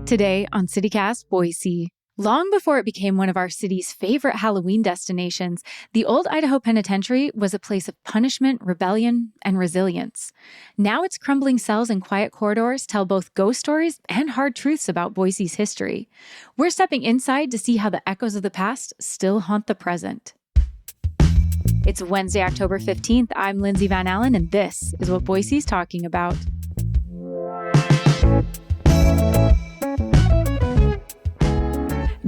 Today on CityCast Boise. Long before it became one of our city's favorite Halloween destinations, the old Idaho Penitentiary was a place of punishment, rebellion, and resilience. Now its crumbling cells and quiet corridors tell both ghost stories and hard truths about Boise's history. We're stepping inside to see how the echoes of the past still haunt the present. It's Wednesday, October 15th. I'm Lindsay Van Allen, and this is what Boise's talking about.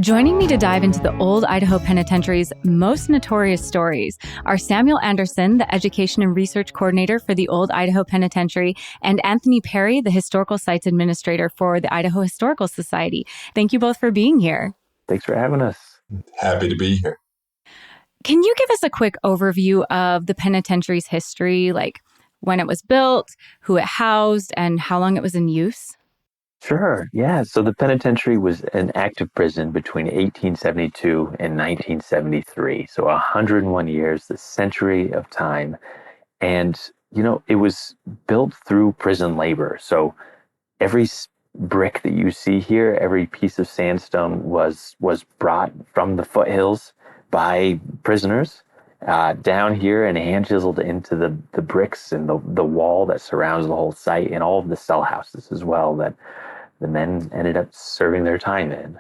Joining me to dive into the old Idaho Penitentiary's most notorious stories are Samuel Anderson, the Education and Research Coordinator for the old Idaho Penitentiary, and Anthony Perry, the Historical Sites Administrator for the Idaho Historical Society. Thank you both for being here. Thanks for having us. Happy to be here. Can you give us a quick overview of the penitentiary's history, like when it was built, who it housed, and how long it was in use? Sure. Yeah. So the penitentiary was an active prison between 1872 and 1973. So 101 years, the century of time. And, it was built through prison labor. So every brick that you see here, every piece of sandstone was brought from the foothills by prisoners down here and hand chiseled into the bricks and the wall that surrounds the whole site, and all of the cell houses as well that the men ended up serving their time in.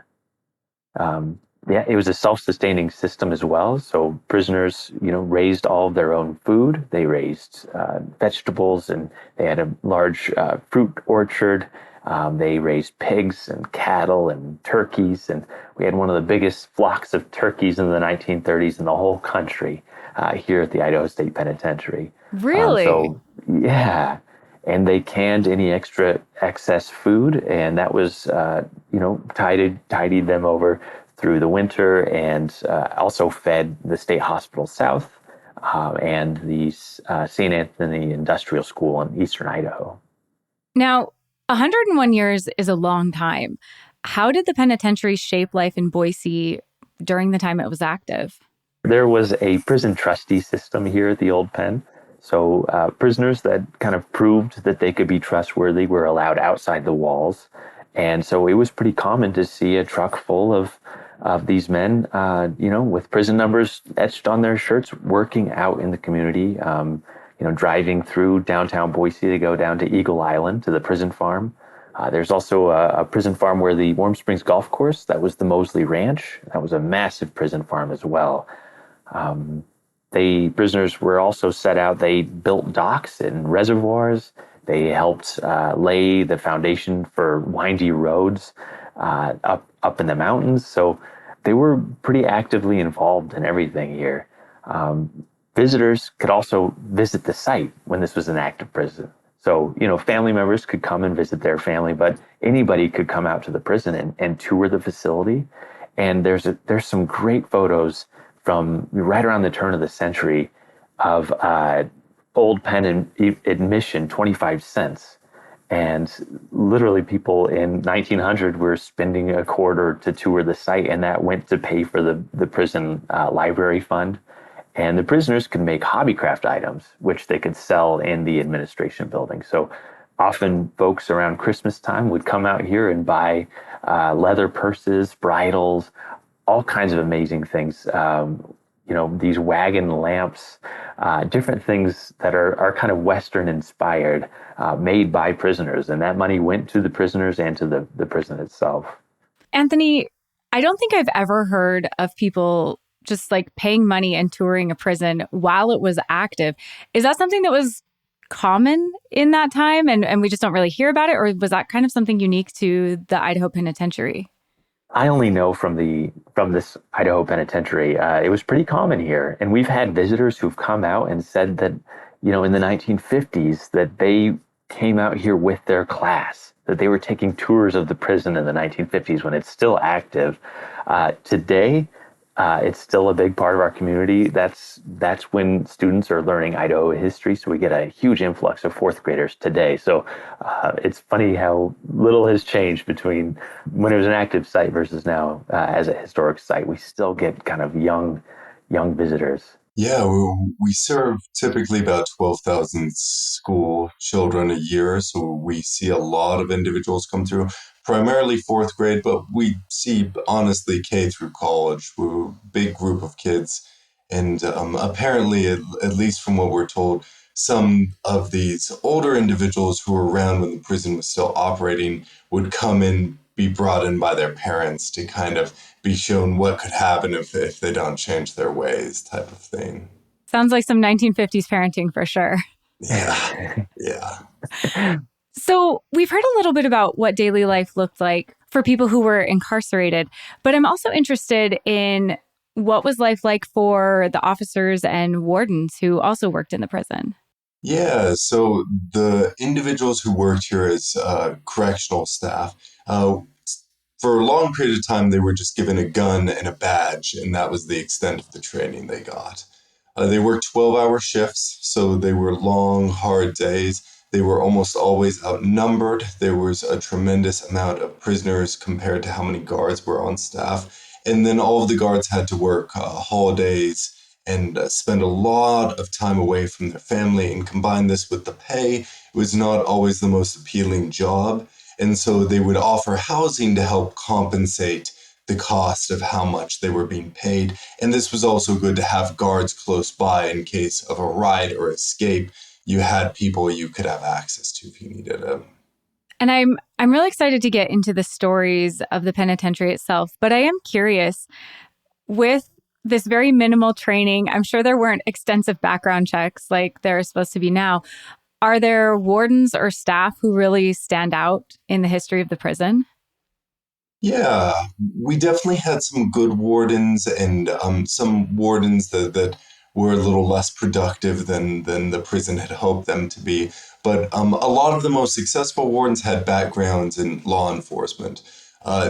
It was a self-sustaining system as well. So prisoners, raised all of their own food. They raised vegetables, and they had a large fruit orchard. They raised pigs and cattle and turkeys. And we had one of the biggest flocks of turkeys in the 1930s in the whole country here at the Idaho State Penitentiary. Really? Yeah. And they canned any extra excess food, and that was, tidied them over through the winter, and also fed the State Hospital South and the St. Anthony Industrial School in eastern Idaho. Now, 101 years is a long time. How did the penitentiary shape life in Boise during the time it was active? There was a prison trustee system here at the old pen. So prisoners that kind of proved that they could be trustworthy were allowed outside the walls. And so it was pretty common to see a truck full of these men, with prison numbers etched on their shirts, working out in the community, driving through downtown Boise to go down to Eagle Island to the prison farm. There's also a prison farm where the Warm Springs Golf Course, that was the Mosley Ranch. That was a massive prison farm as well. Prisoners were also set out. They built docks and reservoirs. They helped lay the foundation for windy roads up in the mountains. So they were pretty actively involved in everything here. Visitors could also visit the site when this was an active prison. So, family members could come and visit their family, but anybody could come out to the prison and tour the facility. And there's some great photos from right around the turn of the century of old pen admission, 25 cents. And literally people in 1900 were spending a quarter to tour the site, and that went to pay for the prison library fund. And the prisoners could make hobbycraft items, which they could sell in the administration building. So often folks around Christmas time would come out here and buy leather purses, bridles, all kinds of amazing things, these wagon lamps, different things that are kind of Western inspired, made by prisoners. And that money went to the prisoners and to the prison itself. Anthony, I don't think I've ever heard of people just like paying money and touring a prison while it was active. Is that something that was common in that time and we just don't really hear about it? Or was that kind of something unique to the Idaho Penitentiary? I only know from this Idaho Penitentiary, it was pretty common here. And we've had visitors who've come out and said that, in the 1950s, that they came out here with their class, that they were taking tours of the prison in the 1950s when it's still active. Today, it's still a big part of our community. That's when students are learning Idaho history. So we get a huge influx of fourth graders today. So it's funny how little has changed between when it was an active site versus now as a historic site. We still get kind of young visitors. Yeah, we serve typically about 12,000 school children a year. So we see a lot of individuals come through. primarily fourth grade, but we see honestly K through college. We're a big group of kids. And apparently, at least from what we're told, some of these older individuals who were around when the prison was still operating would come in, be brought in by their parents to kind of be shown what could happen if they don't change their ways, type of thing. Sounds like some 1950s parenting for sure. Yeah, yeah. So we've heard a little bit about what daily life looked like for people who were incarcerated, but I'm also interested in what was life like for the officers and wardens who also worked in the prison. Yeah, so the individuals who worked here as correctional staff, uh, for a long period of time, they were just given a gun and a badge, and that was the extent of the training they got. They worked 12-hour shifts, so they were long, hard days. They were almost always outnumbered. There was a tremendous amount of prisoners compared to how many guards were on staff. And then all of the guards had to work holidays and spend a lot of time away from their family. And combine this with the pay, it was not always the most appealing job. And so they would offer housing to help compensate the cost of how much they were being paid. And this was also good to have guards close by in case of a riot or escape. You had people you could have access to if you needed them. And I'm really excited to get into the stories of the penitentiary itself, but I am curious, with this very minimal training, I'm sure there weren't extensive background checks like there are supposed to be now. Are there wardens or staff who really stand out in the history of the prison? Yeah, we definitely had some good wardens and some wardens that were a little less productive than the prison had hoped them to be. But a lot of the most successful wardens had backgrounds in law enforcement.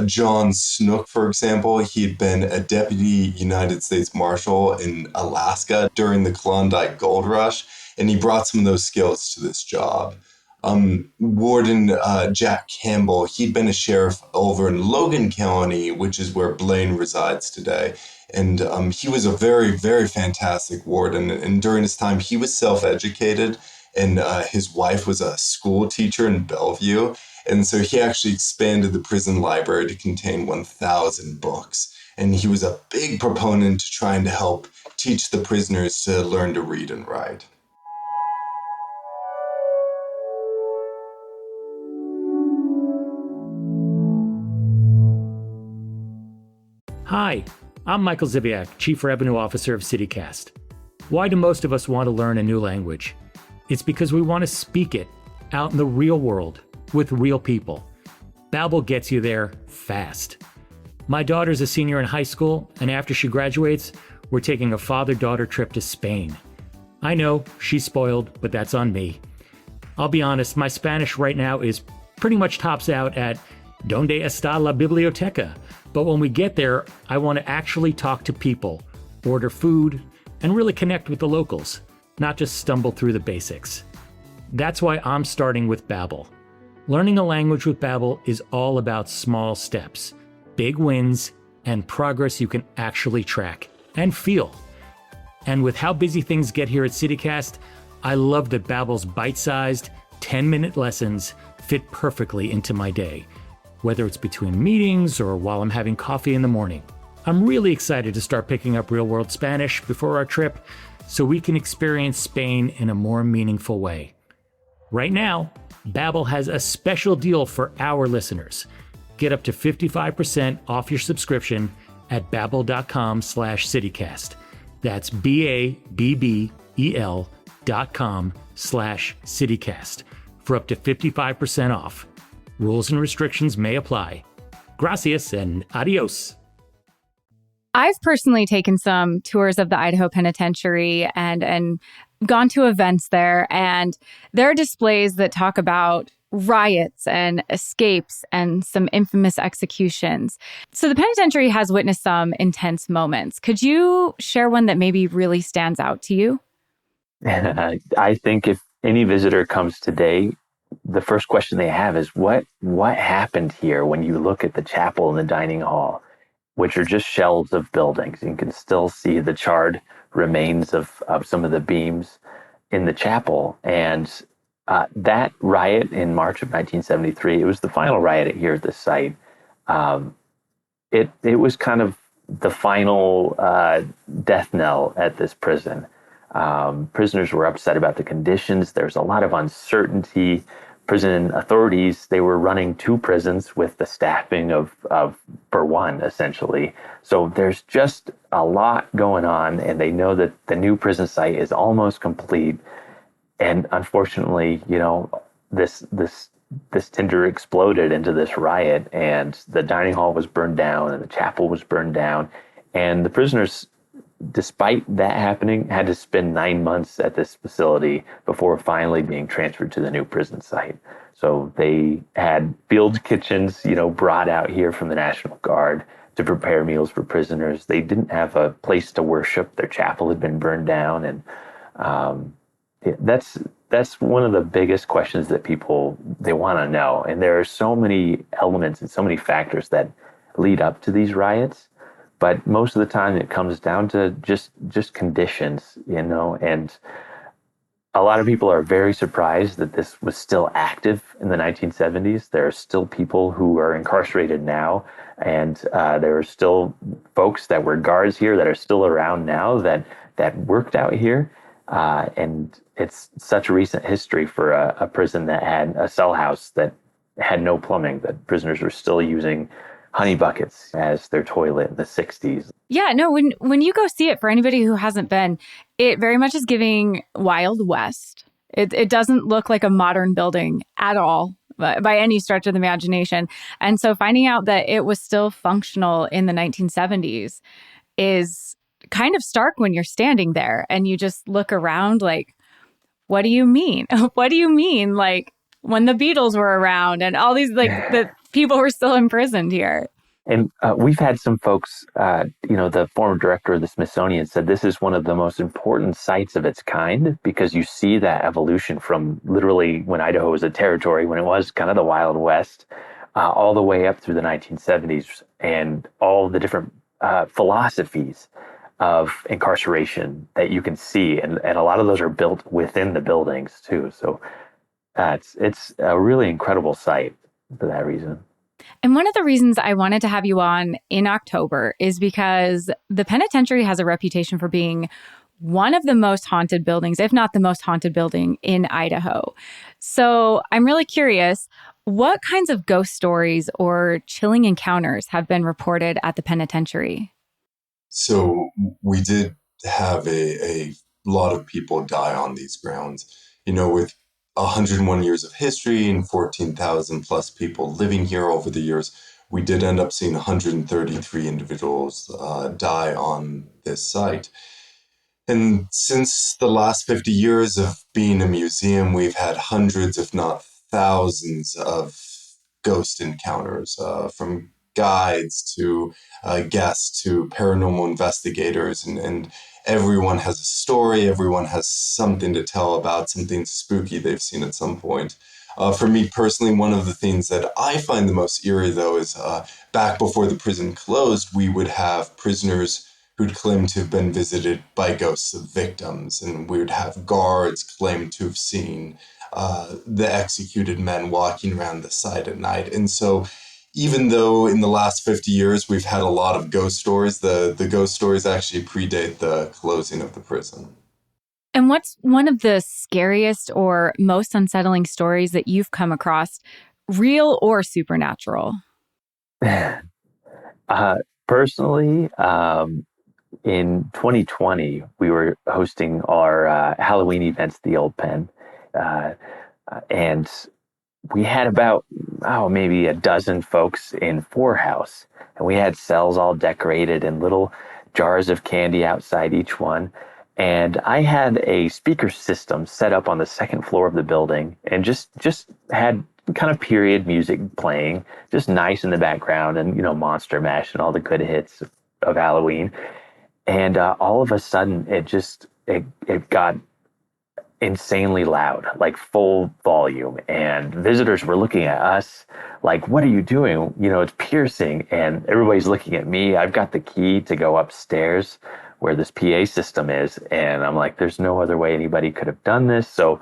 John Snook, for example, he'd been a deputy United States Marshal in Alaska during the Klondike Gold Rush, and he brought some of those skills to this job. Warden Jack Campbell, he'd been a sheriff over in Logan County, which is where Blaine resides today. And he was a very, very fantastic warden. And during his time, he was self-educated, and his wife was a school teacher in Bellevue. And so he actually expanded the prison library to contain 1,000 books. And he was a big proponent to trying to help teach the prisoners to learn to read and write. Hi, I'm Michael Ziviak, Chief Revenue Officer of CityCast. Why do most of us want to learn a new language? It's because we want to speak it out in the real world with real people. Babbel gets you there fast. My daughter's a senior in high school, and after she graduates, we're taking a father-daughter trip to Spain. I know, she's spoiled, but that's on me. I'll be honest, my Spanish right now is pretty much tops out at "Donde está la biblioteca?" But when we get there, I want to actually talk to people, order food, and really connect with the locals, not just stumble through the basics. That's why I'm starting with Babbel. Learning a language with Babbel is all about small steps, big wins, and progress you can actually track and feel. And with how busy things get here at CityCast, I love that Babbel's bite-sized, 10-minute lessons fit perfectly into my day, whether it's between meetings or while I'm having coffee in the morning. I'm really excited to start picking up real-world Spanish before our trip so we can experience Spain in a more meaningful way. Right now, Babbel has a special deal for our listeners. Get up to 55% off your subscription at babbel.com/citycast. That's BABBEL.com/citycast for up to 55% off. Rules and restrictions may apply. Gracias and adios. I've personally taken some tours of the Idaho Penitentiary and gone to events there, and there are displays that talk about riots and escapes and some infamous executions. So the penitentiary has witnessed some intense moments. Could you share one that maybe really stands out to you? I think if any visitor comes today, the first question they have is what happened here. When you look at the chapel and the dining hall, which are just shells of buildings, you can still see the charred remains of some of the beams in the chapel. And That riot in March of 1973, it was the final riot here at this site. Um, it was kind of the final death knell at this prison. Prisoners were upset about the conditions. There's a lot of uncertainty. Prison authorities, they were running two prisons with the staffing of for one, essentially. So there's just a lot going on, and they know that the new prison site is almost complete. And unfortunately, this tinder exploded into this riot, and the dining hall was burned down, and the chapel was burned down, and the prisoners, despite that happening, had to spend 9 months at this facility before finally being transferred to the new prison site. So they had field kitchens, brought out here from the National Guard to prepare meals for prisoners. They didn't have a place to worship. Their chapel had been burned down, and that's one of the biggest questions that people they want to know. And there are so many elements and so many factors that lead up to these riots, but most of the time it comes down to just conditions, and a lot of people are very surprised that this was still active in the 1970s. There are still people who are incarcerated now, and there are still folks that were guards here that are still around now that worked out here. And it's such a recent history for a prison that had a cell house that had no plumbing, that prisoners were still using honey buckets as their toilet in the 60s. Yeah, no, when you go see it, for anybody who hasn't been, it very much is giving Wild West. It doesn't look like a modern building at all by any stretch of the imagination. And so finding out that it was still functional in the 1970s is kind of stark when you're standing there and you just look around like, what do you mean? What do you mean? Like when the Beatles were around and all these, like the people were still imprisoned here. And we've had some folks, the former director of the Smithsonian said this is one of the most important sites of its kind, because you see that evolution from literally when Idaho was a territory, when it was kind of the Wild West, all the way up through the 1970s, and all the different philosophies of incarceration that you can see. And a lot of those are built within the buildings too. So it's a really incredible site for that reason. And one of the reasons I wanted to have you on in October is because the penitentiary has a reputation for being one of the most haunted buildings, if not the most haunted building in Idaho. So I'm really curious, what kinds of ghost stories or chilling encounters have been reported at the penitentiary? So we did have a lot of people die on these grounds, with 101 years of history and 14,000 plus people living here over the years. We did end up seeing 133 individuals die on this site. And since the last 50 years of being a museum, we've had hundreds, if not thousands, of ghost encounters, from guides to guests to paranormal investigators, and everyone has a story. Everyone has something to tell about something spooky they've seen at some point. For me personally, one of the things that I find the most eerie, though, is back before the prison closed, we would have prisoners who'd claim to have been visited by ghosts of victims, and we would have guards claim to have seen the executed men walking around the site at night. And so even though in the last 50 years we've had a lot of ghost stories, the ghost stories actually predate the closing of the prison. And what's one of the scariest or most unsettling stories that you've come across, real or supernatural? Personally, in 2020, we were hosting our Halloween events at the Old Pen. And we had about, maybe a dozen folks in Four House. And we had cells all decorated and little jars of candy outside each one. And I had a speaker system set up on the second floor of the building and just had kind of period music playing, just nice in the background, and, Monster Mash and all the good hits of Halloween. And all of a sudden, it got insanely loud, like full volume. And visitors were looking at us like, what are you doing? It's piercing. And everybody's looking at me. I've got the key to go upstairs where this PA system is. And I'm like, there's no other way anybody could have done this. So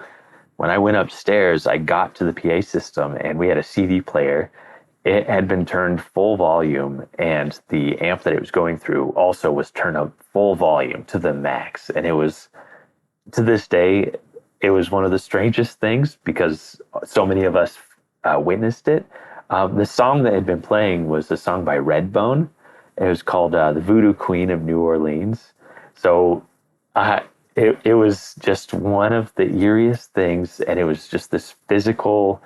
When I went upstairs, I got to the PA system and we had a CD player. It had been turned full volume, and the amp that it was going through also was turned up full volume to the max. And it was, to this day, it was one of the strangest things because so many of us witnessed it. The song that had been playing was a song by Redbone. It was called "The Voodoo Queen of New Orleans." So uh, it was just one of the eeriest things, and it was just this physical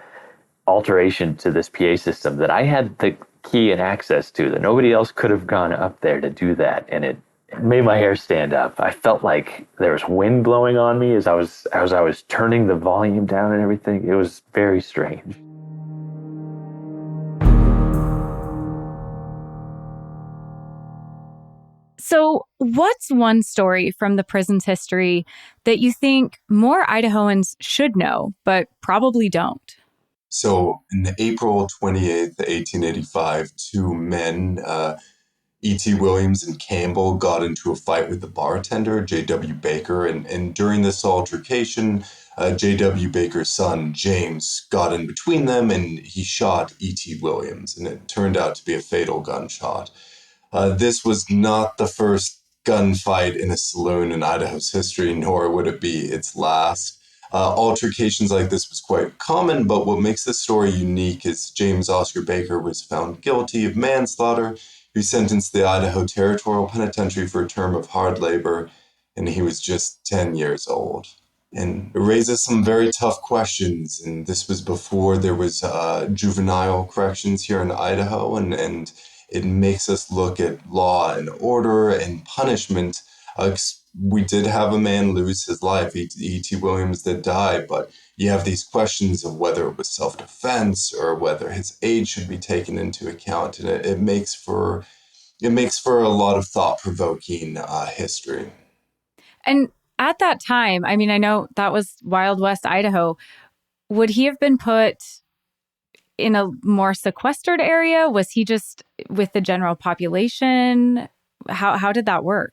alteration to this PA system that I had the key and access to, that nobody else could have gone up there to do that, and it made my hair stand up. I felt like there was wind blowing on me as I was turning the volume down and everything. It was very strange. So, what's one story from the prison's history that you think more Idahoans should know, but probably don't? So, in April 28th, 1885, two men, E.T. Williams and Campbell, got into a fight with the bartender, J.W. Baker. And during this altercation, J.W. Baker's son, James, got in between them and he shot E.T. Williams. And it turned out to be a fatal gunshot. This was not the first gunfight in a saloon in Idaho's history, nor would it be its last. Altercations like this was quite common, but what makes this story unique is James Oscar Baker was found guilty of manslaughter. He was sentenced to the Idaho Territorial Penitentiary for a term of hard labor, and he was just 10 years old. And it raises some very tough questions, and this was before there was juvenile corrections here in Idaho, and it makes us look at law and order and punishment. We did have a man lose his life. E.T. Williams did die, but you have these questions of whether it was self-defense or whether his age should be taken into account, and it makes for a lot of thought-provoking history. And at that time, I mean, I know that was Wild West Idaho. Would he have been put in a more sequestered area? Was he just with the general population? How did that work?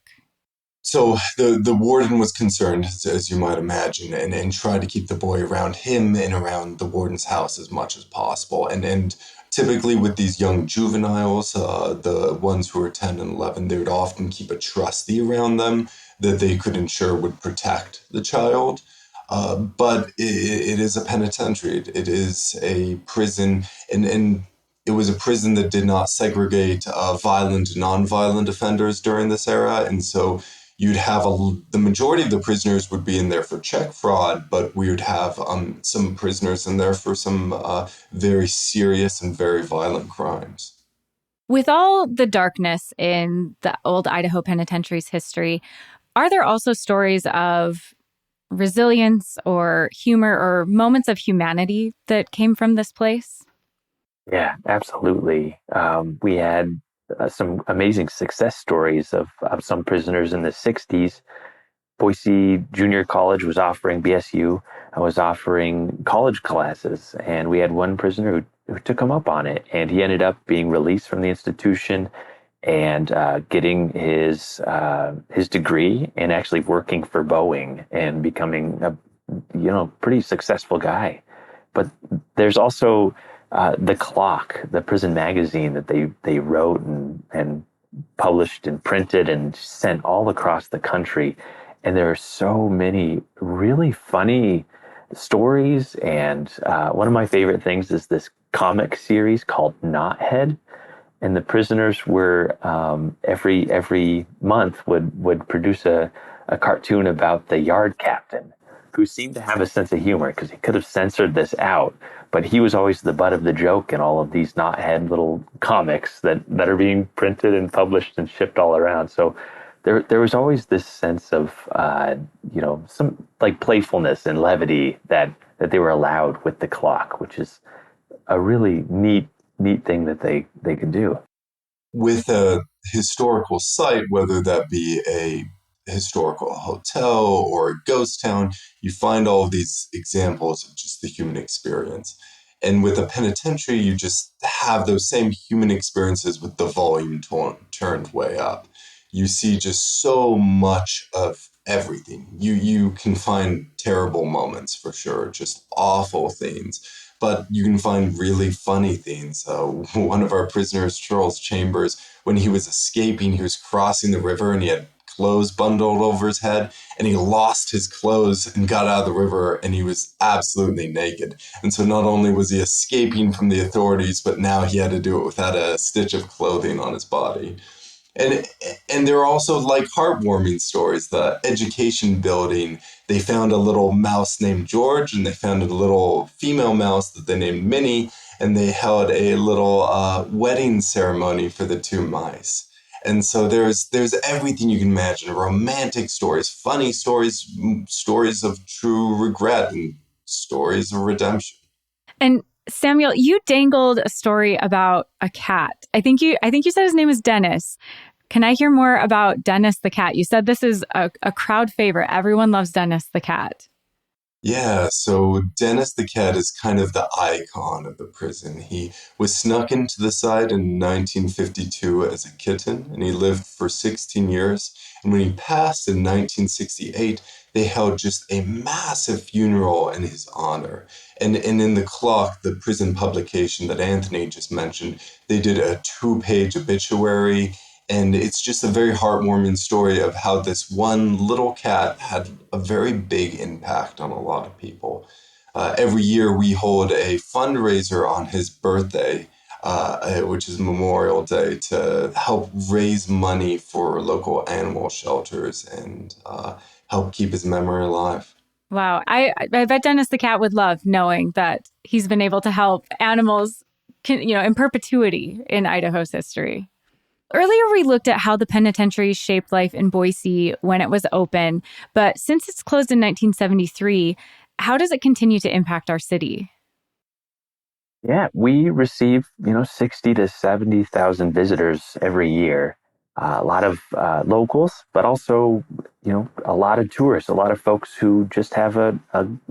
So the warden was concerned, as you might imagine, and tried to keep the boy around him and around the warden's house as much as possible. And typically with these young juveniles, the ones who are 10 and 11, they would often keep a trustee around them that they could ensure would protect the child. But it is a penitentiary. It is a prison, and it was a prison that did not segregate violent and non-violent offenders during this era. And so you'd have the majority of the prisoners would be in there for check fraud, but we would have some prisoners in there for some very serious and very violent crimes. With all the darkness in the old Idaho Penitentiary's history, are there also stories of resilience or humor or moments of humanity that came from this place? Yeah, absolutely. We had some amazing success stories of some prisoners in the 60s. Boise Junior College was offering, BSU was offering college classes, and we had one prisoner who took him up on it, and he ended up being released from the institution and getting his degree and actually working for Boeing and becoming a pretty successful guy. But there's also The Clock, the prison magazine that they wrote and published and printed and sent all across the country. And there are so many really funny stories. And one of my favorite things is this comic series called Knothead. And the prisoners were every month would produce a cartoon about the yard captain, who seemed to have a sense of humor because he could have censored this out, but he was always the butt of the joke in all of these knothead little comics that are being printed and published and shipped all around. So there was always this sense of some like playfulness and levity that they were allowed with The Clock, which is a really neat thing that they could do. With a historical site, whether that be a historical hotel or a ghost town, you find all of these examples of just the human experience. And with a penitentiary, you just have those same human experiences with the volume turned way up. You see just so much of everything. You can find terrible moments for sure, just awful things, but you can find really funny things. One of our prisoners, Charles Chambers, when he was escaping, he was crossing the river and he had clothes bundled over his head, and he lost his clothes and got out of the river, and he was absolutely naked. And so not only was he escaping from the authorities, but now he had to do it without a stitch of clothing on his body. And and there are also like heartwarming stories. The education building, they found a little mouse named George, and they found a little female mouse that they named Minnie, and they held a little wedding ceremony for the two mice. And so there's everything you can imagine: romantic stories, funny stories, stories of true regret, and stories of redemption. And Samuel, you dangled a story about a cat. I think you said his name is Dennis. Can I hear more about Dennis the cat? You said this is a crowd favorite. Everyone loves Dennis the cat. Yeah, so Dennis the cat is kind of the icon of the prison. He was snuck into the site in 1952 as a kitten, and he lived for 16 years. And when he passed in 1968, they held just a massive funeral in his honor. And in the clock, the prison publication that Anthony just mentioned, they did a 2-page obituary, and it's just a very heartwarming story of how this one little cat had a very big impact on a lot of people. Every year we hold a fundraiser on his birthday, which is Memorial Day, to help raise money for local animal shelters and help keep his memory alive. Wow. I bet Dennis the cat would love knowing that he's been able to help animals in perpetuity in Idaho's history. Earlier, we looked at how the penitentiary shaped life in Boise when it was open, but since it's closed in 1973, how does it continue to impact our city? Yeah, we receive 60 to 70,000 visitors every year. A lot of locals, but also a lot of tourists, a lot of folks who just have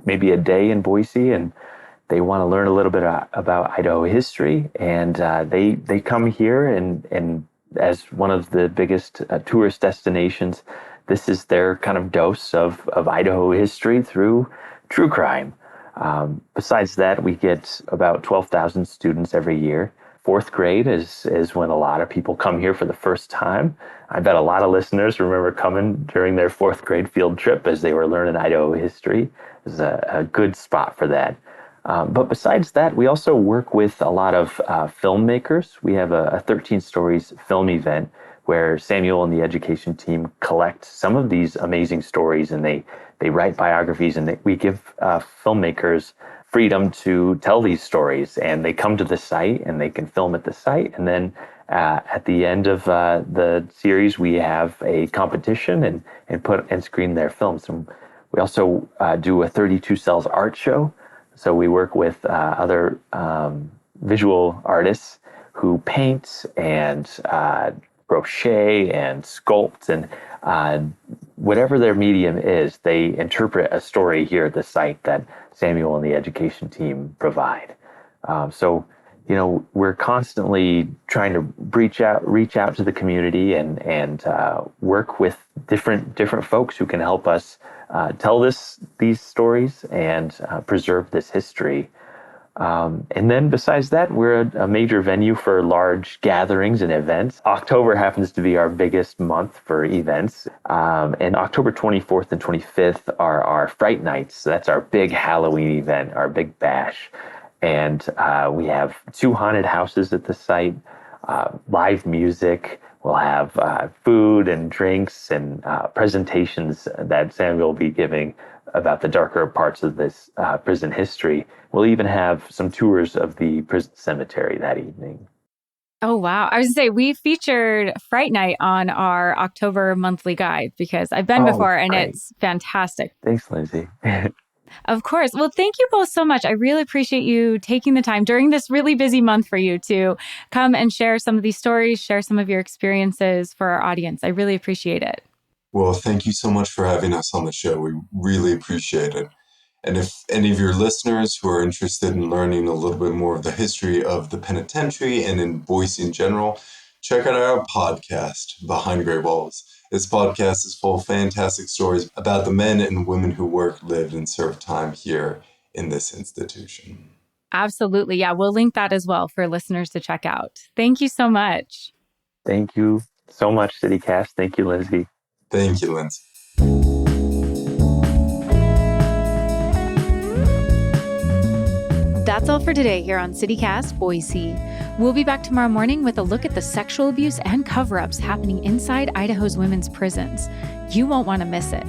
maybe a day in Boise and they want to learn a little bit about Idaho history, and they come here and as one of the biggest tourist destinations, this is their kind of dose of Idaho history through true crime. Besides that, we get about 12,000 students every year. Fourth grade is when a lot of people come here for the first time. I bet a lot of listeners remember coming during their fourth grade field trip as they were learning Idaho history. It's a good spot for that. But besides that, we also work with a lot of filmmakers. We have a 13 Stories film event where Samuel and the education team collect some of these amazing stories, and they write biographies, and we give filmmakers freedom to tell these stories. And they come to the site and they can film at the site. And then at the end of the series, we have a competition and screen their films. And we also do a 32 Cells art show. So we work with other visual artists who paint and crochet and sculpt, and whatever their medium is, they interpret a story here at the site that Samuel and the education team provide. So we're constantly trying to reach out to the community and work with different folks who can help us tell these stories and preserve this history. And then besides that, we're a major venue for large gatherings and events. October happens to be our biggest month for events. And October 24th and 25th are our Fright Nights. So that's our big Halloween event, our big bash. And we have 2 haunted houses at the site, live music. We'll have food and drinks and presentations that Samuel will be giving about the darker parts of this prison history. We'll even have some tours of the prison cemetery that evening. Oh, wow. I was going to say, we featured Fright Night on our October monthly guide because I've been before and great. It's fantastic. Thanks, Lindsay. Of course. Well, thank you both so much. I really appreciate you taking the time during this really busy month for you to come and share some of these stories, share some of your experiences for our audience. I really appreciate it. Well, thank you so much for having us on the show. We really appreciate it. And if any of your listeners who are interested in learning a little bit more of the history of the penitentiary and in Boise in general, check out our podcast, Behind Gray Walls. This podcast is full of fantastic stories about the men and women who worked, lived, and served time here in this institution. Absolutely. Yeah, we'll link that as well for listeners to check out. Thank you so much. Thank you so much, CityCast. Thank you, Lindsay. Thank you, Lindsay. That's all for today here on CityCast Boise. We'll be back tomorrow morning with a look at the sexual abuse and cover-ups happening inside Idaho's women's prisons. You won't want to miss it.